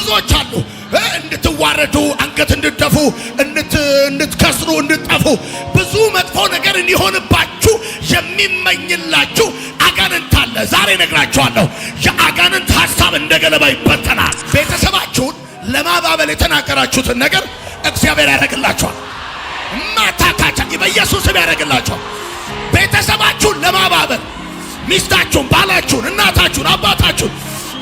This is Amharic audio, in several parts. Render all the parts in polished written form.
ብዙዎች አሉ እንድትዋረዱ አንገት እንድትደፉ እንድትከስሩ እንድትጠፉ ብዙ መጥፎ ነገር እንዲሆንባችሁ የሚመኝላችሁ አጋንንት አለ። ዛሬ ነግራችኋለሁ። የአጋንንት ሐሳብ እንደ ገለባ ይበተናል። ቤተሰባችሁን ለማባበል የተናገራችሁትን ነገር እግዚአብሔር ያደርግላችኋል። ማታካቻ በኢየሱስም ያደርግላችኋል። ቤተሰባችሁን ለማባበል ሚስታችሁን፣ ባላችሁን፣ እናታችሁን፣ አባታችሁን፣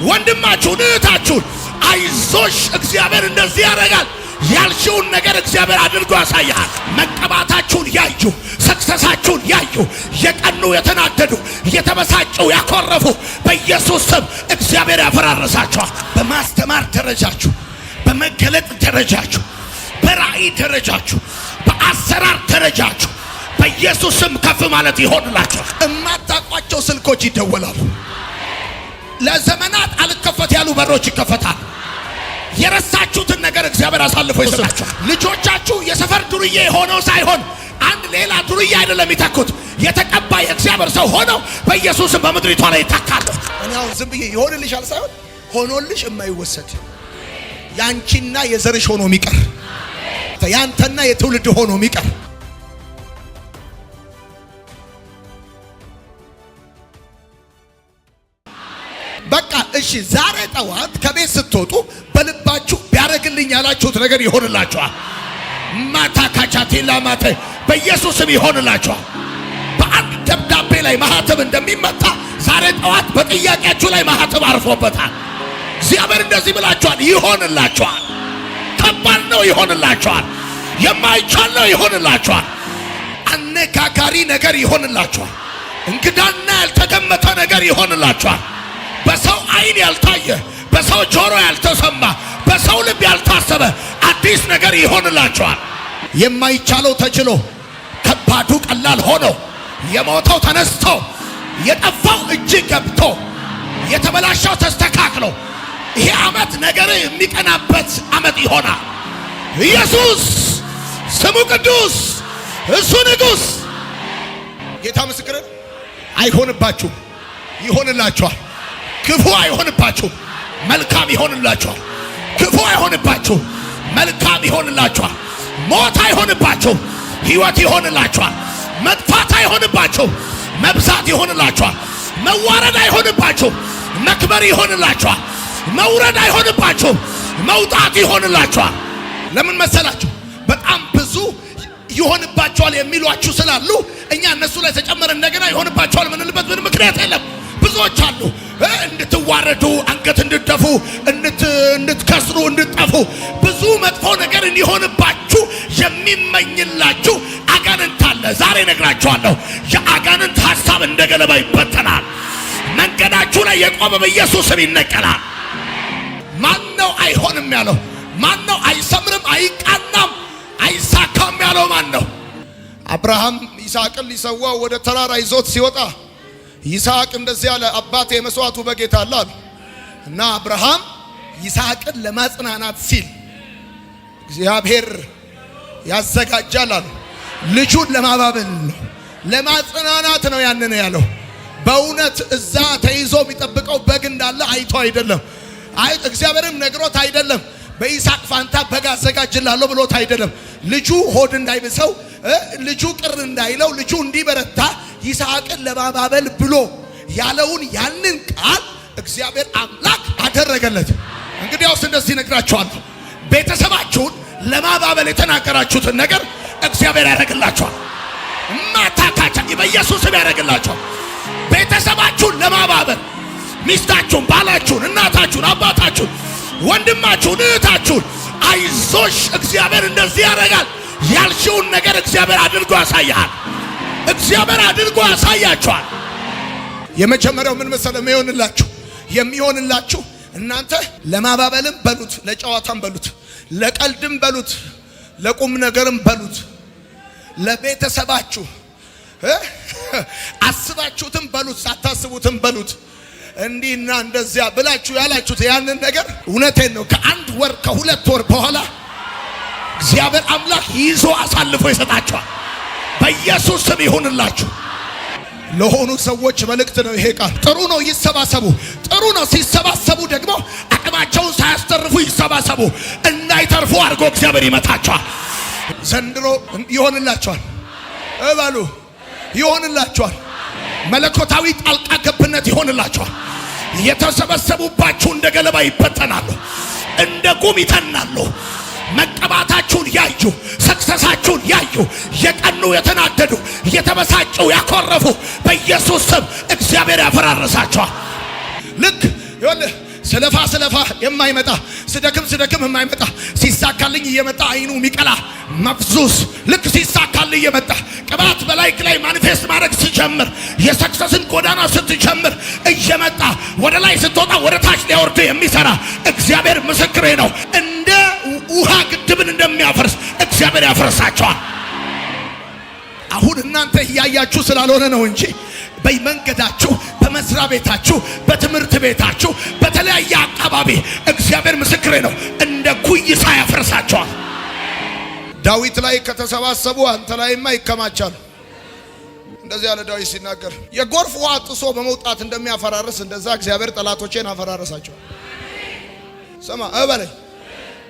ወንድማችሁን፣ እህታችሁን አይዞሽ እግዚአብሔር እንደዚህ ያደርጋል ያልሽውን ነገር እግዚአብሔር አድርጎ ያሳያል። መቀባታችሁን ያዩ፣ ሰክሰሳችሁን ያዩ፣ የቀኑ የተናደዱ፣ የተበሳጩ፣ ያኮረፉ በኢየሱስ ስም እግዚአብሔር ያፈራረሳቸዋል። በማስተማር ደረጃችሁ፣ በመገለጥ ደረጃችሁ፣ በራእይ ደረጃችሁ፣ በአሰራር ደረጃችሁ በኢየሱስ ስም ከፍ ማለት ይሆንላችኋል። እማታውቋቸው ስልኮች ይደወላሉ። ለዘመናት አልከፈት ያሉ በሮች ይከፈታል። የረሳችሁትን ነገር እግዚአብሔር አሳልፎ ይሰጣችኋል። ልጆቻችሁ የሰፈር ዱርዬ ሆነው ሳይሆን አንድ ሌላ ዱርዬ አይደለም ይተኩት፣ የተቀባ የእግዚአብሔር ሰው ሆነው በኢየሱስም በምድሪቷ ላይ ይተካሉ። እኔ አሁን ዝም ብዬ ይሆንልሻል ሳይሆን ሆኖልሽ የማይወሰድ ያንቺና የዘርሽ ሆኖ የሚቀር ያንተና የትውልድ ሆኖ የሚቀር በቃ እሺ። ዛሬ ጠዋት ከቤት ስትወጡ በልባችሁ ቢያረግልኝ ያላችሁት ነገር ይሆንላችኋል። ማታ ካቻቴላ ማታ በኢየሱስም ይሆንላችኋል። በአንድ ደብዳቤ ላይ ማህተም እንደሚመታ ዛሬ ጠዋት በጥያቄያችሁ ላይ ማህተም አርፎበታል። እግዚአብሔር እንደዚህ ብላችኋል፣ ይሆንላችኋል። ከባድ ነው፣ ይሆንላችኋል። የማይቻል ነው፣ ይሆንላችኋል። አነጋጋሪ ነገር ይሆንላችኋል። እንግዳና ያልተገመተ ነገር ይሆንላችኋል። በሰው አይን ያልታየ፣ በሰው ጆሮ ያልተሰማ፣ በሰው ልብ ያልታሰበ አዲስ ነገር ይሆንላችኋል። የማይቻለው ተችሎ፣ ከባዱ ቀላል ሆኖ፣ የሞተው ተነስቶ፣ የጠፋው እጅ ገብቶ፣ የተበላሸው ተስተካክሎ ይሄ ዓመት ነገር የሚቀናበት ዓመት ይሆናል። ኢየሱስ ስሙ ቅዱስ፣ እሱ ንጉሥ። ጌታ ምስክር አይሆንባችሁ፣ ይሆንላችኋል። ክፉ አይሆንባችሁ፣ መልካም ይሆንላችኋል። ክፉ አይሆንባችሁ፣ መልካም ይሆንላችኋል። ሞት አይሆንባችሁ፣ ሕይወት ይሆንላችኋል። መጥፋት አይሆንባችሁ፣ መብዛት ይሆንላችኋል። መዋረድ አይሆንባችሁ፣ መክበር ይሆንላችኋል። መውረድ አይሆንባችሁ፣ መውጣት ይሆንላችኋል። ለምን መሰላችሁ? በጣም ብዙ ይሆንባችኋል የሚሏችሁ ስላሉ እኛ እነሱ ላይ ተጨመረ እንደገና ይሆንባችኋል ምንልበት ምን ምክንያት የለም። ብዙዎች አሉ እንድትዋረዱ አንገት እንድትደፉ እንድትከስሩ እንድትጠፉ ብዙ መጥፎ ነገር እንዲሆንባችሁ የሚመኝላችሁ አጋንንት አለ። ዛሬ ነግራችኋለሁ። የአጋንንት ሐሳብ እንደ ገለባ ይበተናል። መንገዳችሁ ላይ የቆመ በኢየሱስ ስም ይነቀላል። ማነው አይሆንም ያለው? ማነው አይሰምርም፣ አይቃናም፣ አይሳካም ያለው ማነው? አብርሃም ይስሐቅን ሊሰዋ ወደ ተራራ ይዞት ሲወጣ ይስሐቅ እንደዚህ ያለ፣ አባቴ መስዋዕቱ በጌታ አለ እና አብርሃም ይስሐቅን ለማጽናናት ሲል እግዚአብሔር ያዘጋጃል አሉ። ልጁን ለማባበል ነው፣ ለማጽናናት ነው ያንን ያለው። በእውነት እዛ ተይዞ የሚጠብቀው በግ እንዳለ አይቶ አይደለም። እግዚአብሔርም ነግሮት አይደለም። በይስሐቅ ፋንታ በግ አዘጋጅላለሁ ብሎት አይደለም። ልጁ ሆድ እንዳይብሰው፣ ልጁ ቅር እንዳይለው፣ ልጁ እንዲበረታ ይስሐቅን ለማባበል ብሎ ያለውን ያንን ቃል እግዚአብሔር አምላክ አደረገለት። እንግዲያውስ እንደዚህ ነግራችኋለሁ። ቤተሰባችሁን ለማባበል የተናገራችሁትን ነገር እግዚአብሔር ያደርግላችኋል። ማታካቻ በኢየሱስም ያደርግላችኋል። ቤተሰባችሁን ለማባበል ሚስታችሁን፣ ባላችሁን፣ እናታችሁን፣ አባታችሁን፣ ወንድማችሁን፣ እህታችሁን አይዞሽ እግዚአብሔር እንደዚህ ያደርጋል ያልሽውን ነገር እግዚአብሔር አድርጎ ያሳያል። እግዚአብሔር አድርጎ ያሳያችኋል። የመጀመሪያው ምን መሰለ የሚሆንላችሁ እናንተ ለማባበልም በሉት፣ ለጨዋታም በሉት፣ ለቀልድም በሉት፣ ለቁም ነገርም በሉት፣ ለቤተሰባችሁ አስባችሁትም በሉት፣ ሳታስቡትም በሉት፣ እንዲህና እንደዚያ ብላችሁ ያላችሁት ያንን ነገር እውነቴን ነው ከአንድ ወር ከሁለት ወር በኋላ እግዚአብሔር አምላክ ይዞ አሳልፎ ይሰጣችኋል። በኢየሱስ ስም ይሁንላችሁ። ለሆኑ ሰዎች መልእክት ነው ይሄ ቃል። ጥሩ ነው ይሰባሰቡ። ጥሩ ነው ሲሰባሰቡ ደግሞ አቅማቸውን ሳያስተርፉ ይሰባሰቡ። እንዳይተርፉ አድርጎ እግዚአብሔር ይመታቸዋል። ዘንድሮ ይሆንላቸዋል። እባሉ ይሆንላቸዋል። መለኮታዊ ጣልቃ ገብነት ይሆንላቸዋል። የተሰበሰቡባችሁ እንደ ገለባ ይበተናሉ፣ እንደ ጉም ይተናሉ። መቀባታችሁን ያዩ፣ ሰክሰሳችሁን ያዩ፣ የቀኑ የተናደዱ፣ የተበሳጩ፣ ያኮረፉ በኢየሱስ ስም እግዚአብሔር ያፈራረሳቸዋል። ልክ ይኸውልህ ስለፋ የማይመጣ ስደክም የማይመጣ ሲሳካልኝ እየመጣ አይኑ ሚቀላ መፍዙስ ልክ ሲሳካልኝ እየመጣ ቅባት በላይክ ላይ ማኒፌስት ማድረግ ሲጀምር የሰክሰስን ጎዳና ስትጀምር እየመጣ ወደ ላይ ስትወጣ ወደ ታች ሊያወርድ የሚሰራ እግዚአብሔር ምስክሬ ነው። እንደ ውሃ ግድብን እንደሚያፈርስ እግዚአብሔር ያፈርሳቸዋል። አሁን እናንተ እያያችሁ ስላልሆነ ነው እንጂ በመንገዳችሁ፣ በመስሪያ ቤታችሁ፣ በትምህርት ቤታችሁ፣ በተለያየ አካባቢ እግዚአብሔር ምስክሬ ነው እንደ ኩይሳ ያፈርሳቸዋል። ዳዊት ላይ ከተሰባሰቡ አንተ ላይማ ይከማቻሉ። እንደዚህ ያለ ዳዊት ሲናገር የጎርፍ ውሃ ጥሶ በመውጣት እንደሚያፈራርስ እንደዛ እግዚአብሔር ጠላቶቼን አፈራረሳቸው። ሰማ እበለኝ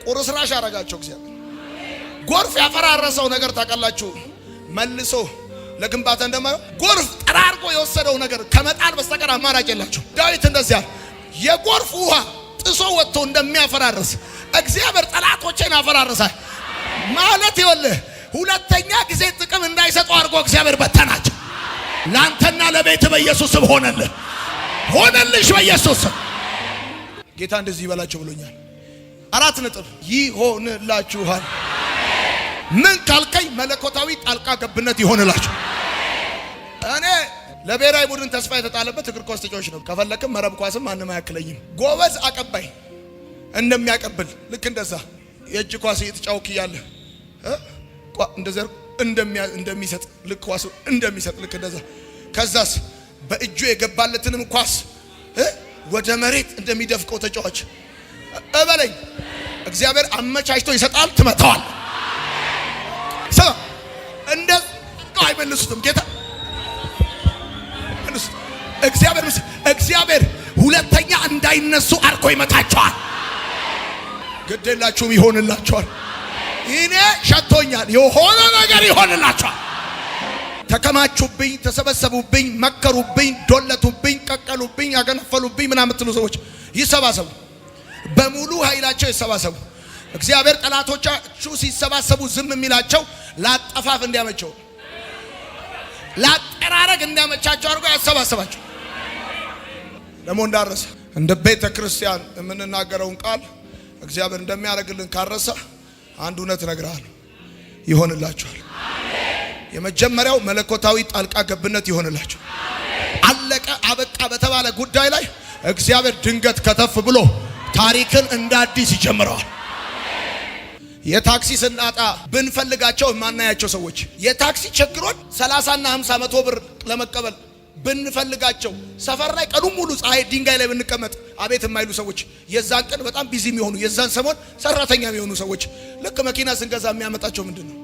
ቁርስራሽ አረጋቸው እግዚአብሔር። ጎርፍ ያፈራረሰው ነገር ታውቃላችሁ መልሶ ለግንባታ እንደማየው ጎርፍ ጠራርጎ የወሰደው ነገር ከመጣል በስተቀር አማራጭ የላቸው። ዳዊት እንደዚያ የጎርፍ ውሃ ጥሶ ወጥቶ እንደሚያፈራርስ እግዚአብሔር ጠላቶቼን አፈራረሳል ማለት ይወልህ ሁለተኛ ጊዜ ጥቅም እንዳይሰጡ አድርጎ እግዚአብሔር በተናቸው። ላንተና ለቤት በኢየሱስ ስም ሆነልሽ በኢየሱስ ስም። ጌታ እንደዚህ ይበላቸው ብሎኛል። 4 ነጥብ ይሆንላችኋል። ምን ካልከኝ መለኮታዊ ጣልቃ ገብነት ይሆንላችሁ። እኔ ለብሔራዊ ቡድን ተስፋ የተጣለበት እግር ኳስ ተጫዋች ነው። ከፈለክም መረብ ኳስም ማንም አያክለኝም። ጎበዝ አቀባይ እንደሚያቀብል ልክ እንደዛ የእጅ ኳስ እየተጫወክ ያለ እንደዘር እንደሚሰጥ ልክ ኳስ እንደሚሰጥ ልክ እንደዛ ከዛስ በእጁ የገባለትንም ኳስ ወደ መሬት እንደሚደፍቀው ተጫዋች እበለኝ እግዚአብሔር አመቻችቶ ይሰጣል። ትመታዋል። እንደ አይመልሱትም ጌታ እግዚአብሔር ሁለተኛ እንዳይነሱ አርኮ ይመታቸዋል። ግዴላችሁም ይሆንላችኋል። እኔ ሸቶኛል። የሆነ ነገር ይሆንላችኋል። ተከማቹብኝ፣ ተሰበሰቡብኝ፣ መከሩብኝ፣ ዶለቱብኝ፣ ቀቀሉብኝ፣ ያገነፈሉብኝ ምናምን የምትሉ ሰዎች ይሰባሰቡ፣ በሙሉ ኃይላቸው ይሰባሰቡ። እግዚአብሔር ጠላቶቻችሁ ሲሰባሰቡ ዝም የሚላቸው ላጠፋፍ እንዲያመቸው ላጠራረግ እንዲያመቻቸው አድርጎ ያሰባሰባቸው። ደግሞ እንዳረሰ እንደ ቤተ ክርስቲያን የምንናገረውን ቃል እግዚአብሔር እንደሚያደርግልን ካረሰ አንድ እውነት እነግርሃለሁ፣ ይሆንላችኋል። የመጀመሪያው መለኮታዊ ጣልቃ ገብነት ይሆንላችሁ። አለቀ አበቃ በተባለ ጉዳይ ላይ እግዚአብሔር ድንገት ከተፍ ብሎ ታሪክን እንደ አዲስ ይጀምረዋል። የታክሲ ስናጣ ብንፈልጋቸው የማናያቸው ሰዎች የታክሲ ችግሮች 30 እና 50 100 ብር ለመቀበል ብንፈልጋቸው ሰፈር ላይ ቀኑ ሙሉ ፀሐይ ድንጋይ ላይ ብንቀመጥ አቤት የማይሉ ሰዎች የዛን ቀን በጣም ቢዚ የሚሆኑ የዛን ሰሞን ሰራተኛ የሚሆኑ ሰዎች ልክ መኪና ስንገዛ የሚያመጣቸው ምንድነው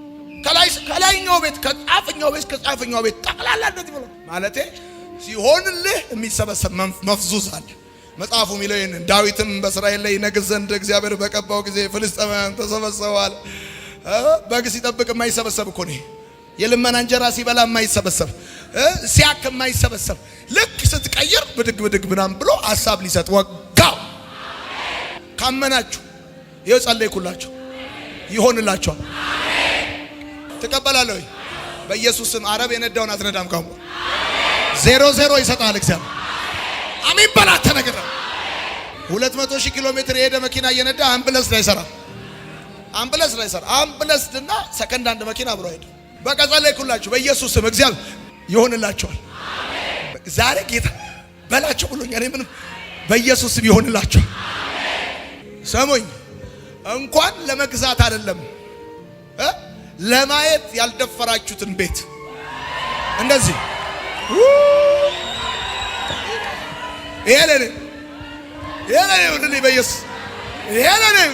ከላይኛው ቤት ከጫፍኛው ቤት ጠቅላላ እንደዚህ ብሎ ማለቴ ሲሆንልህ የሚሰበሰብ መፍዙዝ አለ። መጽሐፉ የሚለው ይሄንን ዳዊትም በእስራኤል ላይ ይነግስ ዘንድ እግዚአብሔር በቀባው ጊዜ ፍልስጤማውያን ተሰበሰበዋል። በግ ሲጠብቅ የማይሰበሰብ እኮ ነው። የልመና እንጀራ ሲበላ የማይሰበሰብ ሲያክ የማይሰበሰብ ልክ ስትቀይር ብድግ ምናምን ብሎ ሐሳብ ሊሰጥ ወጋው። ካመናችሁ ይኸው ጸለይኩላችሁ ይሆንላችኋል። ትቀበላለህ ወይ? በኢየሱስ ስም አረብ የነዳውን አትነዳም። ካሁን 0-0 ይሰጣል እግዚአብሔር። አሜን በላት ተነገረ። 200,000 ኪሎ ሜትር የሄደ መኪና እየነዳ አምቡላንስ ላይ ሰራ አምቡላንስ እና ሰከንድ አንድ መኪና አብሮ ሄደ። በቃ ጸለይኩላችሁ በኢየሱስ ስም እግዚአብሔር ይሆንላችኋል። ዛሬ ጌታ በላቸው ብሎኛል። ምንም በኢየሱስ ስም ይሆንላችኋል። ሰሞኝ እንኳን ለመግዛት አይደለም ለማየት ያልደፈራችሁትን ቤት እንደዚህ ይሄንን በኢየሱስ ይሄንን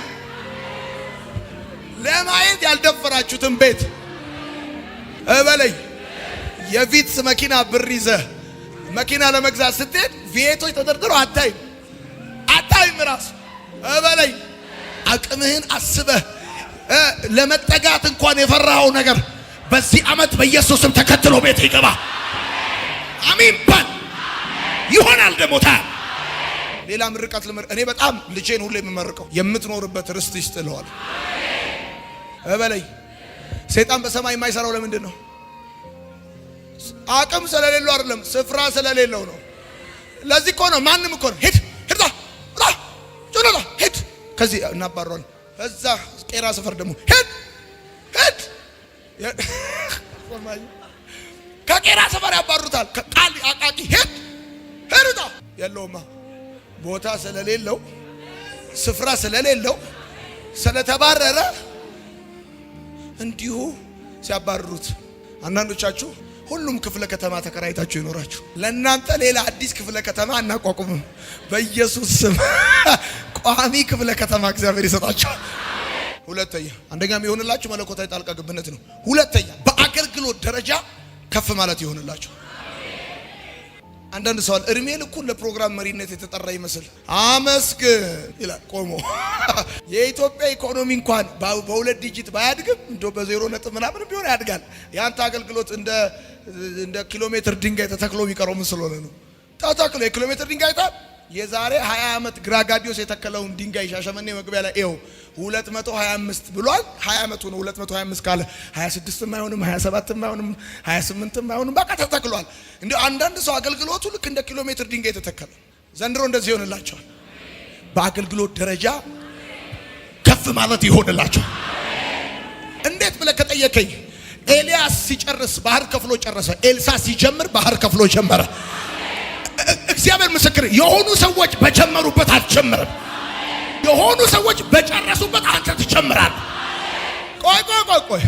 ለማየት ያልደፈራችሁትን ቤት እበለኝ የቪትስ መኪና ብር ይዘህ መኪና ለመግዛት ስትሄድ ቪኤቶች ተደርድረው አታይም ራሱ እበለኝ። አቅምህን አስበህ ለመጠጋት እንኳን የፈራኸው ነገር በዚህ ዓመት በኢየሱስም ተከትሎ ቤት ይገባ። አሜን በል። ይሆናል ደግሞ ታዲያ። ሌላ ምርቃት እኔ በጣም ልጄን ሁሌ የምመርቀው የምትኖርበት ርስት ይስጥልዋል። እበለኝ። ሰይጣን በሰማይ የማይሰራው ለምንድን ነው? አቅም ስለሌለው አይደለም፣ ስፍራ ስለሌለው ነው። ለዚህ እኮ ነው ማንም እኮ ነው ሂድ ከዚህ እናባረዋል። እዛ ቄራ ሰፈር ደግሞ ሂድ ከቄራ ሰፈር ያባሩታል። ከቃል አቃቂ ሂድ የለውማ ቦታ ስለሌለው ስፍራ ስለሌለው ስለተባረረ እንዲሁ ሲያባርሩት። አንዳንዶቻችሁ ሁሉም ክፍለ ከተማ ተከራይታችሁ ይኖራችሁ። ለእናንተ ሌላ አዲስ ክፍለ ከተማ አናቋቁምም። በኢየሱስ ስም ቋሚ ክፍለ ከተማ እግዚአብሔር ይሰጣችኋል። ሁለተኛ አንደኛም ይሆንላችሁ መለኮታዊ ጣልቃ ገብነት ነው። ሁለተኛ በአገልግሎት ደረጃ ከፍ ማለት ይሆንላችሁ። አንዳንድ ሰው እድሜ ልኩን ለፕሮግራም መሪነት የተጠራ ይመስል አመስግን ይላል ቆሞ። የኢትዮጵያ ኢኮኖሚ እንኳን በሁለት ዲጂት ባያድግም እንደው በዜሮ ነጥብ ምናምን ቢሆን ያድጋል። ያንተ አገልግሎት እንደ ኪሎ ሜትር ድንጋይ ተተክሎ ቢቀረው ምን ስለሆነ ነው? ተተክሎ የኪሎ ሜትር ድንጋይ የዛሬ 20 ዓመት ግራጋዲዮስ የተከለውን ድንጋይ ሻሸመኔ መግቢያ ላይ 225 ብሏል። 20 ዓመቱ ነው 225 ካለ 26ም አይሆንም 27ም አይሆንም 28ም አይሆንም በቃ ተተክሏል። እንዴ አንዳንድ ሰው አገልግሎቱ ልክ እንደ ኪሎ ሜትር ድንጋይ ተተከለ። ዘንድሮ እንደዚህ ይሆንላችኋል። በአገልግሎት ደረጃ ከፍ ማለት ይሆንላችኋል። እንዴት ብለህ ከጠየቀኝ ኤልያስ ሲጨርስ ባህር ከፍሎ ጨረሰ። ኤልሳ ሲጀምር ባህር ከፍሎ ጀመረ። እግዚአብሔር ምስክር፣ የሆኑ ሰዎች በጀመሩበት አትጀምርም። የሆኑ ሰዎች በጨረሱበት አንተ ትጀምራለህ። ቆይ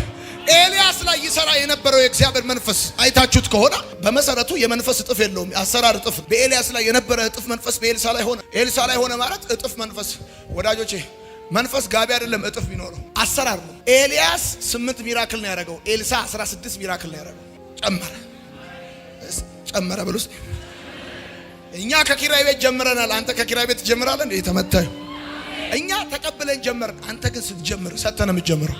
ኤልያስ ላይ ይሰራ የነበረው የእግዚአብሔር መንፈስ አይታችሁት ከሆነ በመሰረቱ የመንፈስ እጥፍ የለውም፣ አሰራር እጥፍ። በኤልያስ ላይ የነበረ እጥፍ መንፈስ በኤልሳ ላይ ሆነ። ኤልሳ ላይ ሆነ ማለት እጥፍ መንፈስ። ወዳጆቼ መንፈስ ጋቢ አይደለም እጥፍ ቢኖረው አሰራር ነው። ኤልያስ 8 ሚራክል ነው ያደረገው። ኤልሳ 16 ሚራክል ነው ያደረገው። ጨመረ ብሉስ። እኛ ከኪራይ ቤት ጀምረናል። አንተ ከኪራይ ቤት ጀምራለህ እንዴ? ተመታዩ። እኛ ተቀብለን ጀመርን። አንተ ግን ስትጀምር ሰተነ የምትጀምረው።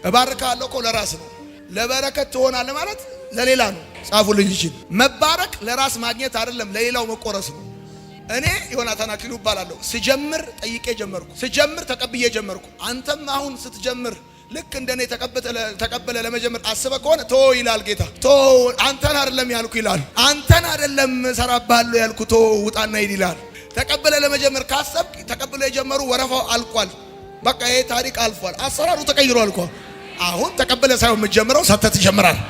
እባርካለሁ እኮ ለራስ ነው። ለበረከት ትሆናለህ ማለት ለሌላ ነው። ጻፉልኝ ይችላል። መባረክ ለራስ ማግኘት አይደለም፣ ለሌላው መቆረስ ነው። እኔ ዮናታን አክሊሉ እባላለሁ። ስጀምር ጠይቄ ጀመርኩ፣ ስጀምር ተቀብዬ ጀመርኩ። አንተም አሁን ስትጀምር ልክ እንደኔ ተቀበለ ለመጀመር አስበህ ከሆነ ቶ ይላል ጌታ። ቶ አንተን አይደለም ያልኩ ይላል። አንተን አይደለም ሰራባለሁ ያልኩ ቶ ውጣና ሂድ ይላል። ተቀበለ ለመጀመር ካሰብክ ተቀበለ የጀመሩ ወረፋው አልቋል። በቃ ይሄ ታሪክ አልፏል። አሰራሩ ተቀይሯል እኮ። አሁን ተቀበለ ሳይሆን የምትጀምረው ሰተህ ትጀምራለህ።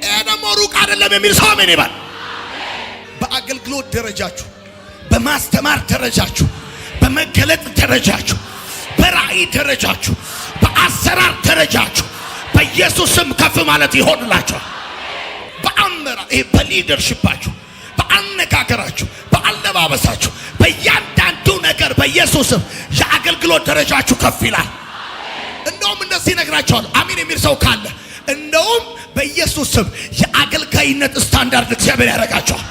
ይሄ ደግሞ ሩቅ አይደለም የሚል ሰው አሜን ይባል። በአገልግሎት ደረጃችሁ፣ በማስተማር ደረጃችሁ፣ በመገለጥ ደረጃችሁ፣ በራእይ ደረጃችሁ፣ በአሰራር ደረጃችሁ በኢየሱስም ከፍ ማለት ይሆንላችኋል። በአመራር በሊደርሺፓችሁ፣ በአነጋገራችሁ፣ በአለባበሳችሁ፣ በእያንዳንዱ ነገር በኢየሱስም የአገልግሎት ደረጃችሁ ከፍ ይላል። እንደውም እንደዚህ ነግራችኋል። አሜን የሚል ሰው ካለ እንደውም በኢየሱስም የአገልጋይነት ስታንዳርድ እግዚአብሔር ያደርጋችኋል።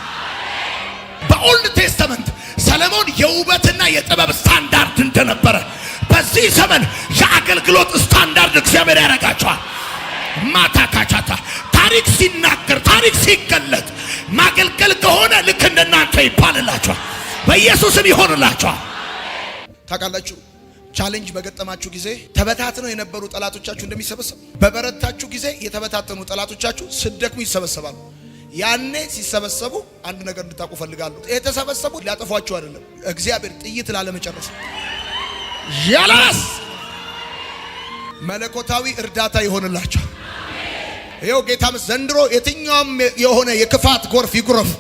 በኦልድ ቴስተመንት ሰለሞን የውበትና የጥበብ ስታንዳርድ እንደነበረ በዚህ ዘመን የአገልግሎት ስታንዳርድ እግዚአብሔር ያደርጋችኋል። ማታ ካቻታ ታሪክ ሲናገር ታሪክ ሲገለጥ ማገልገል ከሆነ ልክ እንደናንተ ይባልላችኋል። በኢየሱስም ይሆንላችኋል። ታውቃላችሁ ቻሌንጅ በገጠማችሁ ጊዜ ተበታትነው የነበሩ ጠላቶቻችሁ እንደሚሰበሰቡ በበረታችሁ ጊዜ የተበታተኑ ጠላቶቻችሁ ስደክሙ ይሰበሰባሉ። ያኔ ሲሰበሰቡ አንድ ነገር እንድታውቁ ፈልጋለሁ። የተሰበሰቡ ሊያጠፏችሁ አይደለም፣ እግዚአብሔር ጥይት ላለመጨረስ ያላስ መለኮታዊ እርዳታ ይሆንላችኋል። ይኸው ጌታ ዘንድሮ የትኛውም የሆነ የክፋት ጎርፍ ይጉረፍ፣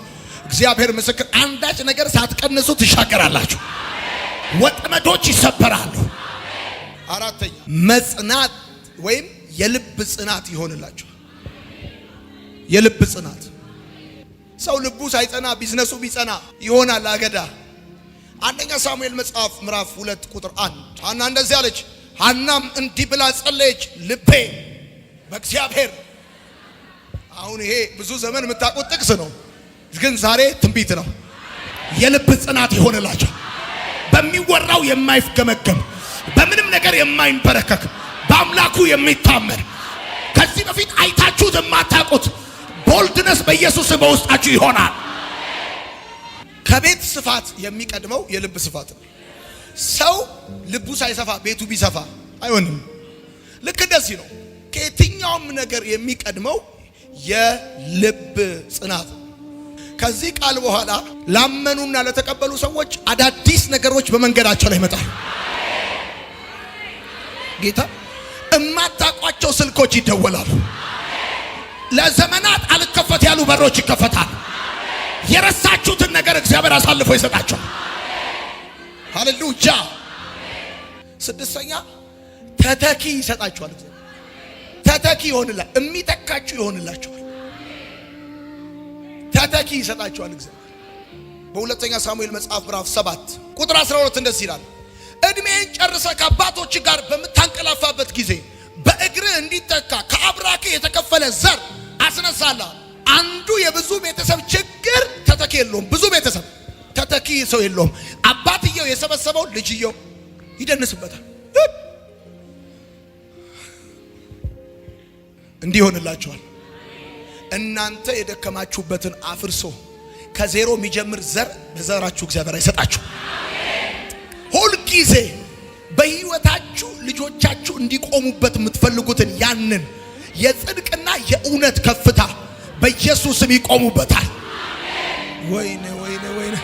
እግዚአብሔር ምስክር፣ አንዳች ነገር ሳትቀንሱ ትሻገራላችሁ። ወጥመዶች ይሰበራሉ። አራተኛ መጽናት ወይም የልብ ጽናት ይሆንላችኋል። የልብ ጽናት። ሰው ልቡ ሳይጸና ቢዝነሱ ቢጸና ይሆናል አገዳ። አንደኛ ሳሙኤል መጽሐፍ ምዕራፍ 2 ቁጥር 1 ሐና እንደዚህ አለች። ሐናም እንዲህ ብላ ጸለየች፣ ልቤ በእግዚአብሔር አሁን ይሄ ብዙ ዘመን የምታውቁት ጥቅስ ነው፣ ግን ዛሬ ትንቢት ነው። የልብ ጽናት ይሆንላችሁ። በሚወራው የማይፍገመገም በምንም ነገር የማይንበረከክ በአምላኩ የሚታመን ከዚህ በፊት አይታችሁት የማታውቁት ቦልድነስ በኢየሱስ በውስጣችሁ ይሆናል። ከቤት ስፋት የሚቀድመው የልብ ስፋት ነው። ሰው ልቡ ሳይሰፋ ቤቱ ቢሰፋ አይሆንም። ልክ እንደዚህ ነው። ከየትኛውም ነገር የሚቀድመው የልብ ጽናት። ከዚህ ቃል በኋላ ላመኑና ለተቀበሉ ሰዎች አዳዲስ ነገሮች በመንገዳቸው ላይ ይመጣል። ጌታ እማታውቋቸው ስልኮች ይደወላሉ። ለዘመናት አልከፈት ያሉ በሮች ይከፈታል። የረሳችሁትን ነገር እግዚአብሔር አሳልፎ ይሰጣችኋል። ሃሌሉያ። ስድስተኛ ተተኪ ይሰጣችኋል። ተተኪ ይሆንላል። የሚተካችሁ ይሆንላችኋል። ተተኪ ይሰጣችኋል እግዚአብሔር። በሁለተኛ ሳሙኤል መጽሐፍ ምዕራፍ 7 ቁጥር 12 እንደዚህ ይላል፣ እድሜን ጨርሰ ከአባቶች ጋር በምታንቀላፋበት ጊዜ በእግርህ እንዲተካ ከአብራክ የተከፈለ ዘር አስነሳለሁ። አንዱ የብዙ ቤተሰብ ችግር ተተኪ የለውም። ብዙ ቤተሰብ ተተኪ ሰው የለውም። አባትየው የሰበሰበው ልጅየው ይደንስበታል። እንዲህ ይሆንላችኋል። እናንተ የደከማችሁበትን አፍርሶ ከዜሮ የሚጀምር ዘር በዘራችሁ እግዚአብሔር አይሰጣችሁ። ሁል ጊዜ በህይወታችሁ ልጆቻችሁ እንዲቆሙበት የምትፈልጉትን ያንን የጽድቅና የእውነት ከፍታ በኢየሱስም ይቆሙበታል። ወይኔ ወይኔ ወይኔ!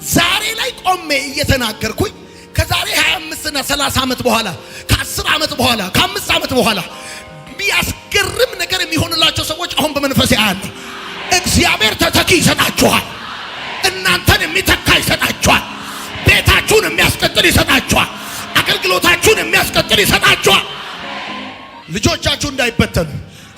ዛሬ ላይ ቆሜ እየተናገርኩኝ ከዛሬ 25 እና 30 ዓመት በኋላ ከ10 ዓመት በኋላ ከ5 ዓመት በኋላ ቢያስገርም ነገር የሚሆንላቸው ሰዎች አሁን በመንፈሴ አያለሁ። እግዚአብሔር ተተኪ ይሰጣችኋል። እናንተን የሚተካ ይሰጣችኋል። ቤታችሁን የሚያስቀጥል ይሰጣችኋል። አገልግሎታችሁን የሚያስቀጥል ይሰጣችኋል። ልጆቻችሁ እንዳይበተኑ፣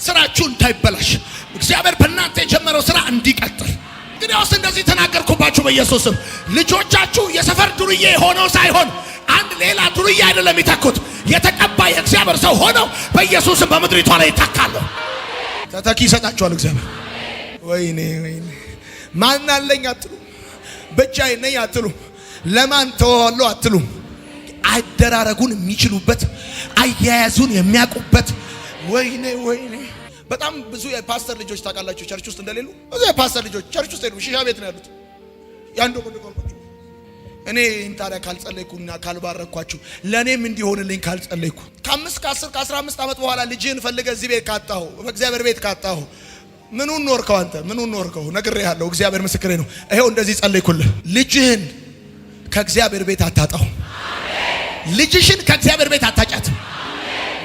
ስራችሁ እንዳይበላሽ፣ እግዚአብሔር በእናንተ የጀመረው ስራ እንዲቀጥል እንግዲያውስ እንደዚህ ተናገርኩባችሁ በኢየሱስም። ልጆቻችሁ የሰፈር ዱርዬ ሆነው ሳይሆን አንድ ሌላ ዱርዬ አይደለም ይተኩት፣ የተቀባ የእግዚአብሔር ሰው ሆነው በኢየሱስም በምድሪቷ ላይ ይተካሉ። ተተኪ ይሰጣችኋል እግዚአብሔር። ወይኔ ወይኔ! ማን አለኝ አትሉ፣ ብቻዬን ነኝ አትሉ፣ ለማን ተወዋለሁ አትሉ። አደራረጉን የሚችሉበት አያያዙን የሚያውቁበት። ወይኔ ወይኔ! በጣም ብዙ የፓስተር ልጆች ታውቃላችሁ ቸርች ውስጥ እንደሌሉ። ብዙ የፓስተር ልጆች ቸርች ውስጥ ሄዱ ሺሻ ቤት ነው ያሉት። ያንዶ እኔ ታዲያ ካልጸለይኩና ካልባረኳችሁ ለኔም እንዲሆንልኝ ካልጸለይኩ ከ5 ከ10 ከ15 ዓመት በኋላ ልጅህን ፈልገህ እዚህ ቤት ካጣሁ በእግዚአብሔር ቤት ካጣሁ ምኑን ኖርከው አንተ? ምኑን ኖርከው? ነግሬሃለሁ። እግዚአብሔር ምስክሬ ነው። ይሄው እንደዚህ ጸለይኩልህ። ልጅህን ከእግዚአብሔር ቤት አታጣው። ልጅሽን ከእግዚአብሔር ቤት አታጫት።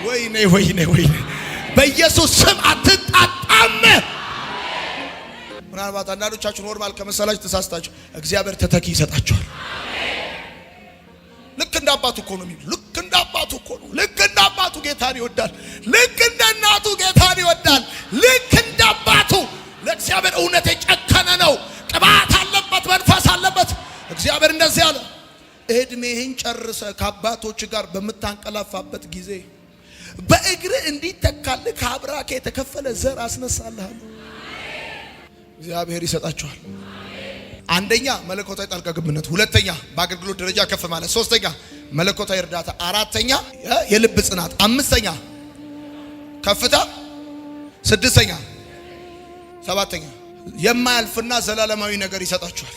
ወይኔ ወይኔ ወይኔ! በኢየሱስ ስም አትጣጣም። ምናልባት አንዳንዶቻችሁ ኖርማል ከመሰላችሁ ተሳስታችሁ። እግዚአብሔር ተተኪ ይሰጣችኋል። ልክ እንደ አባቱ እኮ ነው የሚሉ። ልክ እንደ አባቱ እኮ ነው። ልክ እንደ አባቱ ጌታን ይወዳል። ልክ እንደ እናቱ ጌታን ይወዳል። ልክ እንደ አባቱ ለእግዚአብሔር እውነት የጨከነ ነው። ቅባት አለበት፣ መንፈስ አለበት። እግዚአብሔር እንደዚህ አለ፣ እድሜህን ጨርሰ ከአባቶች ጋር በምታንቀላፋበት ጊዜ በእግር እንዲተካልህ ከአብራክ የተከፈለ ዘር አስነሳልሃለሁ። እግዚአብሔር ይሰጣችኋል። አንደኛ መለኮታዊ ጣልቃ ገብነት፣ ሁለተኛ በአገልግሎት ደረጃ ከፍ ማለት፣ ሶስተኛ መለኮታዊ እርዳታ፣ አራተኛ የልብ ጽናት፣ አምስተኛ ከፍታ፣ ስድስተኛ፣ ሰባተኛ የማያልፍና ዘላለማዊ ነገር ይሰጣችኋል።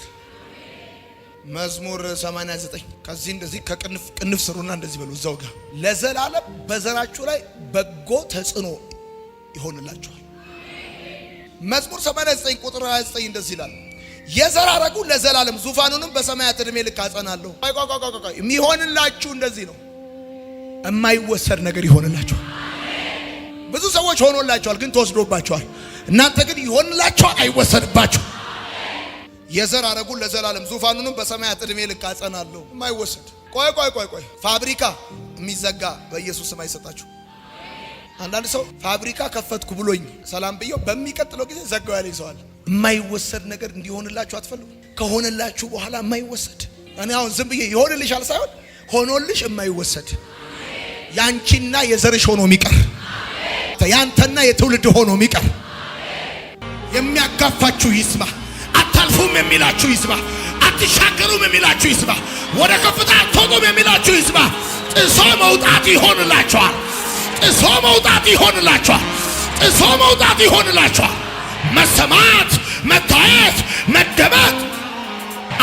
መዝሙር 89 ከዚህ እንደዚህ ከቅንፍ ስሩና እንደዚህ በሉ እዛው ጋር ለዘላለም በዘራችሁ ላይ በጎ ተጽዕኖ ይሆንላችኋል። መዝሙር 89 ቁጥር 29 እንደዚህ ይላል፣ የዘር ሐረጉ ለዘላለም ዙፋኑንም በሰማያት ዕድሜ ልክ አጸናለሁ። የሚሆንላችሁ እንደዚህ ነው። የማይወሰድ ነገር ይሆንላችኋል። ብዙ ሰዎች ሆኖላችኋል፣ ግን ተወስዶባችኋል። እናንተ ግን ይሆንላችኋል፣ አይወሰድባችሁ። የዘር ሐረጉ ለዘላለም ዙፋኑንም በሰማያት ዕድሜ ልክ አጸናለሁ። የማይወሰድ ቆይ ፋብሪካ የሚዘጋ በኢየሱስ ስም አይሰጣችሁ። አንዳንድ ሰው ፋብሪካ ከፈትኩ ብሎኝ ሰላም ብየው በሚቀጥለው ጊዜ ዘጋው ያለኝ ሰው አለ። የማይወሰድ ነገር እንዲሆንላችሁ አትፈልጉ? ከሆነላችሁ በኋላ የማይወሰድ እኔ አሁን ዝም ብዬ ይሆንልሻል ሳይሆን ሆኖልሽ የማይወሰድ ያንቺና የዘርሽ ሆኖ የሚቀር ያንተና የትውልድ ሆኖ የሚቀር የሚያጋፋችሁ ይስማ። አታልፉም የሚላችሁ ይስማ። አትሻገሩም የሚላችሁ ይስማ። ወደ ከፍታ አትወጡም የሚላችሁ ይስማ። ጥሶ መውጣት ይሆንላችኋል። ጥሶ መውጣት ይሆንላችኋል። ጥሶ መውጣት ይሆንላችኋል። መሰማት፣ መታየት፣ መደመጥ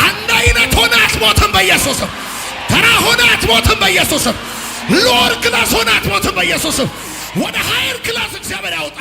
አንድ አይነት ሆነ አትሞትም በኢየሱስም። ተራ ሆነ አትሞትም በኢየሱስም። ሎወር ክላስ ሆነ አትሞትም በኢየሱስም። ወደ ሃየር ክላስ እግዚአብሔር ያውጣ።